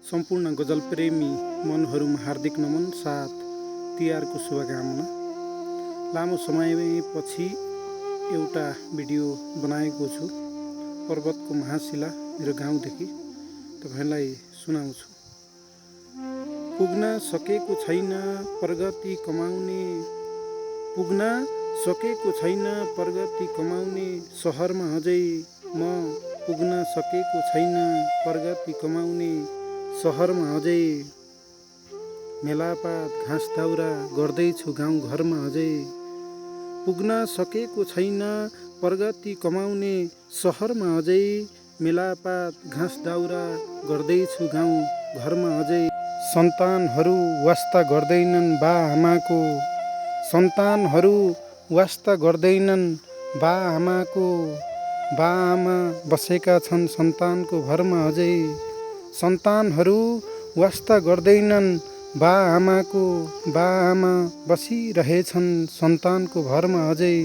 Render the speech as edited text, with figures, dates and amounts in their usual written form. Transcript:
सम्पूर्ण गजल प्रेमी मनहरूमा हार्दिक नमन साथ तिहारको शुभकामना। लामो समयपछि एउटा भिडियो बनाएको छु। पर्वतको महाशिला मेरो गाउँदेखि तपाईलाई सुनाउँछु। पुग्न सकेको छैन प्रगति कमाउने, पुग्न सकेको छैन प्रगति कमाउने सहरमा अझै म पुग्न सकेको छैन प्रगति कमाउने सहरमा अझै मेलापात घाँस दाउरा गर्दैछु गाउँ घरमा अझै पुग्न सकेको छैन प्रगति कमाउने सहरमा अझै मेलापात घाँस दाउरा गर्दैछु गाउँ घरमा अझै सन्तानहरू वास्ता गर्दैनन् बा आमाको, सन्तानहरू वास्ता गर्दैनन् बा आमाको, बा आमा बसेका छन् सन्तानको भरमा अझै सन्तानहरू वास्ता गर्दैनन् बा आमाको, बा आमा बसिरहेछन् सन्तानको भरमा अझै।